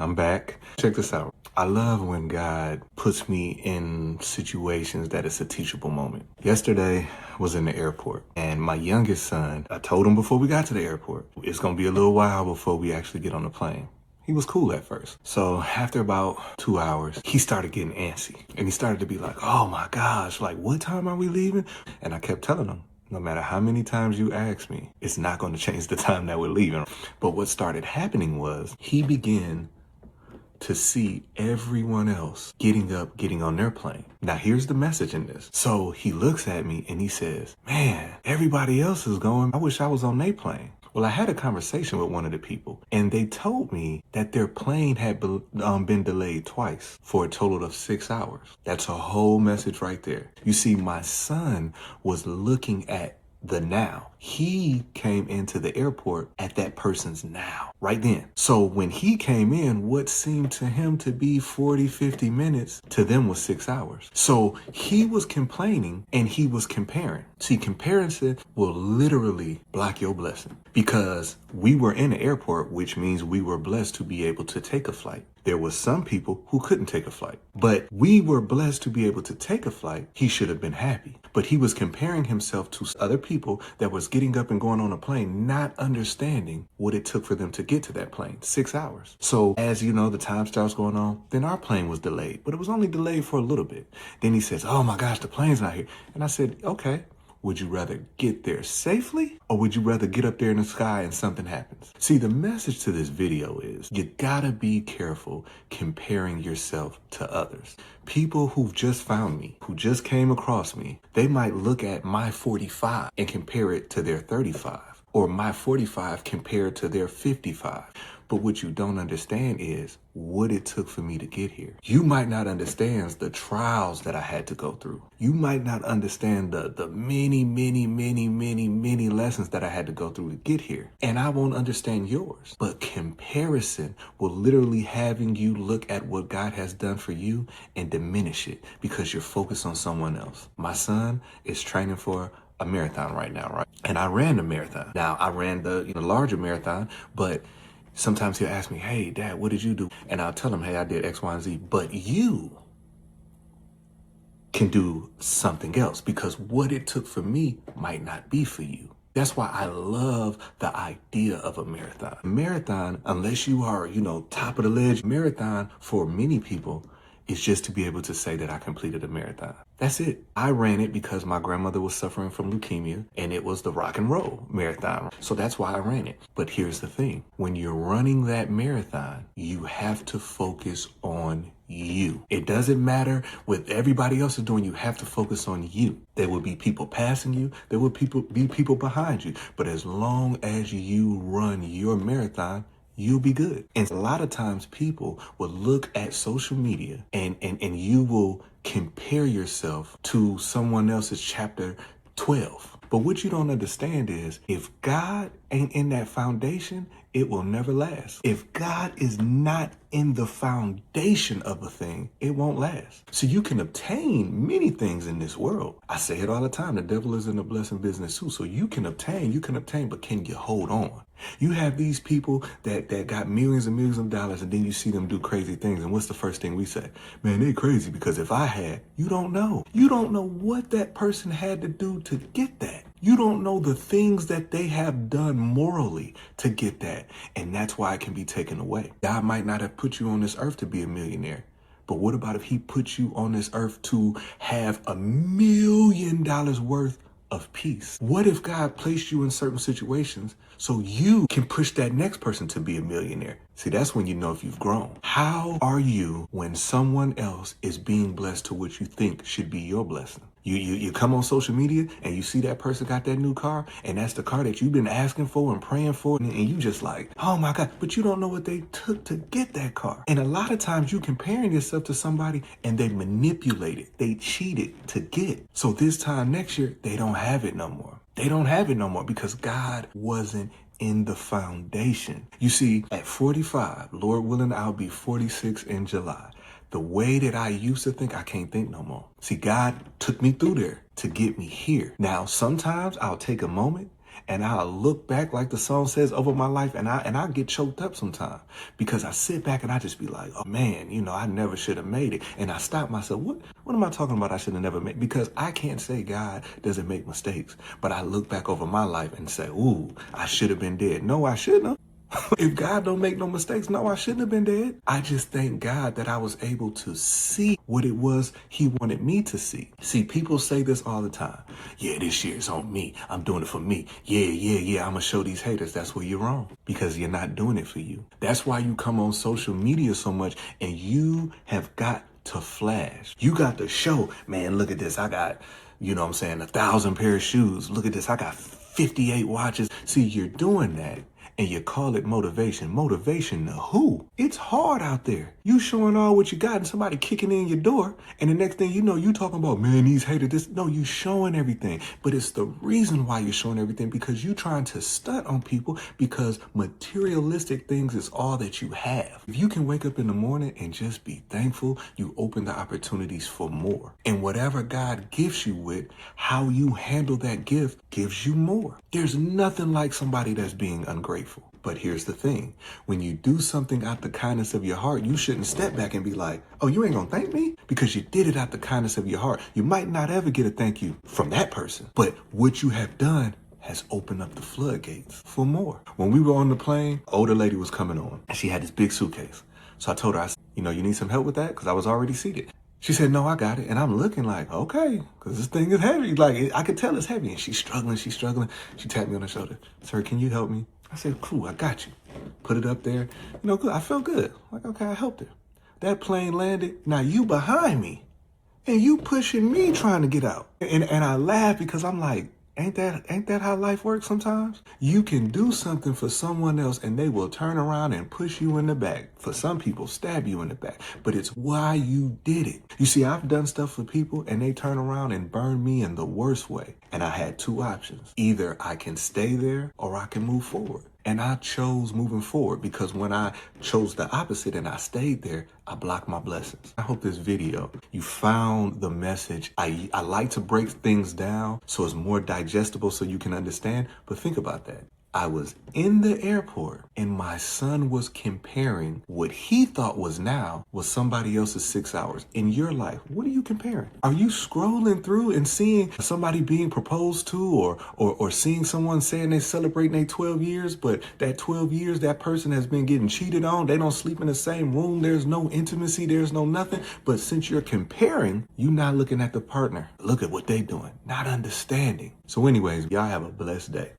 I'm back. Check this out. I love when God puts me in situations that it's a teachable moment. Yesterday was in the airport, and my youngest son, I told him before we got to the airport, it's going to be a little while before we actually get on the plane. He was cool at first. So after about 2 hours, he started getting antsy, and he started to be like, oh my gosh, like what time are we leaving? And I kept telling him, no matter how many times you ask me, it's not going to change the time that we're leaving. But what started happening was he began to see everyone else getting up, getting on their plane. Now, here's the message in this. So he looks at me and he says, man, everybody else is going. I wish I was on their plane. Well, I had a conversation with one of the people, and they told me that their plane had been delayed twice for a total of 6 hours. That's a whole message right there. You see, my son was looking at the now. He came into the airport at that person's now, right then. So when he came in, what seemed to him to be 40, 50 minutes, to them was 6 hours. So he was complaining and he was comparing. See, comparison will literally block your blessing, because we were in the airport, which means we were blessed to be able to take a flight. There was some people who couldn't take a flight, but we were blessed to be able to take a flight. He should have been happy, but he was comparing himself to other people that was getting up and going on a plane, not understanding what it took for them to get to that plane, 6 hours. So as you know, the time starts going on, then our plane was delayed, but it was only delayed for a little bit. Then he says, oh my gosh, the plane's not here. And I said, okay. Would you rather get there safely, or would you rather get up there in the sky and something happens? See, the message to this video is you gotta be careful comparing yourself to others. People who've just found me, who just came across me, they might look at my 45 and compare it to their 35, or my 45 compared to their 55. But what you don't understand is what it took for me to get here. You might not understand the trials that I had to go through. You might not understand the many lessons that I had to go through to get here. And I won't understand yours. But comparison will literally having you look at what God has done for you and diminish it because you're focused on someone else. My son is training for a marathon right now, right? And I ran the marathon. Now, I ran the larger marathon, but sometimes he'll ask me, hey, Dad, what did you do? And I'll tell him, hey, I did X, Y, and Z. But you can do something else, because what it took for me might not be for you. That's why I love the idea of a marathon. Marathon, unless you are, top of the ledge, marathon for many people is just to be able to say that I completed a marathon. That's it. I ran it because my grandmother was suffering from leukemia, and it was the rock and roll marathon. So that's why I ran it. But here's the thing. When you're running that marathon, you have to focus on you. It doesn't matter what everybody else is doing. You have to focus on you. There will be people passing you. There will be people behind you. But as long as you run your marathon, you'll be good. And a lot of times people will look at social media and you will compare yourself to someone else's chapter 12. But what you don't understand is if God ain't in that foundation, it will never last. If God is not in the foundation of a thing, it won't last. So you can obtain many things in this world. I say it all the time. The devil is in the blessing business too. So you can obtain, but can you hold on? You have these people that got millions and millions of dollars, and then you see them do crazy things. And what's the first thing we say? Man, they crazy, because if I had, you don't know. You don't know what that person had to do to get that. You don't know the things that they have done morally to get that. And that's why it can be taken away. God might not have put you on this earth to be a millionaire. But what about if he put you on this earth to have $1 million worth of peace? What if God placed you in certain situations so you can push that next person to be a millionaire? See, that's when you know if you've grown. How are you when someone else is being blessed to what you think should be your blessing? You come on social media and you see that person got that new car, and that's the car that you've been asking for and praying for, and you just like, oh my God, but you don't know what they took to get that car. And a lot of times you comparing yourself to somebody and they manipulated, they cheated to get. So this time next year, they don't have it no more. They don't have it no more because God wasn't in the foundation. You see, at 45, Lord willing, I'll be 46 in July. The way that I used to think, I can't think no more. See, God took me through there to get me here. Now, sometimes I'll take a moment and I'll look back like the song says over my life, and I get choked up sometimes because I sit back and I just be like, oh man, I never should have made it. And I stop myself. What am I talking about? I should have never made, because I can't say God doesn't make mistakes, but I look back over my life and say, ooh, I should have been dead. No, I shouldn't have. If God don't make no mistakes, no, I shouldn't have been dead. I just thank God that I was able to see what it was he wanted me to see. See, people say this all the time. Yeah, this year is on me. I'm doing it for me. Yeah. I'm going to show these haters. That's where you're wrong, because you're not doing it for you. That's why you come on social media so much, and you have got to flash. You got to show, man, look at this. I got, 1,000 pair of shoes. Look at this. I got 58 watches. See, you're doing that. And you call it motivation. Motivation to who? It's hard out there. You showing all what you got and somebody kicking in your door. And the next thing you know, you talking about, man, these haters this. No, you showing everything. But it's the reason why you're showing everything, because you trying to stunt on people, because materialistic things is all that you have. If you can wake up in the morning and just be thankful, you open the opportunities for more. And whatever God gifts you with, how you handle that gift gives you more. There's nothing like somebody that's being ungrateful. But here's the thing. When you do something out the kindness of your heart, you shouldn't step back and be like, oh, you ain't gonna thank me? Because you did it out the kindness of your heart. You might not ever get a thank you from that person, but what you have done has opened up the floodgates for more. When we were on the plane, an older lady was coming on, and she had this big suitcase. So I told her, you need some help with that? Because I was already seated. She said, no, I got it. And I'm looking like, okay, because this thing is heavy. Like, I could tell it's heavy. And she's struggling. She tapped me on the shoulder. Sir, can you help me? I said, cool, I got you. Put it up there. Good. I felt good. Like, okay, I helped her. That plane landed. Now you behind me. And you pushing me trying to get out. And I laugh because I'm like, ain't that how life works sometimes? You can do something for someone else and they will turn around and push you in the back. For some people, stab you in the back. But it's why you did it. You see, I've done stuff for people and they turn around and burn me in the worst way. And I had two options. Either I can stay there or I can move forward. And I chose moving forward, because when I chose the opposite and I stayed there, I blocked my blessings. I hope this video, you found the message. I like to break things down so it's more digestible so you can understand. But think about that. I was in the airport and my son was comparing what he thought was now with somebody else's 6 hours. In your life, what are you comparing? Are you scrolling through and seeing somebody being proposed to, or seeing someone saying they're celebrating their 12 years, but that 12 years, that person has been getting cheated on. They don't sleep in the same room. There's no intimacy. There's no nothing. But since you're comparing, you're not looking at the partner. Look at what they're doing, not understanding. So anyways, y'all have a blessed day.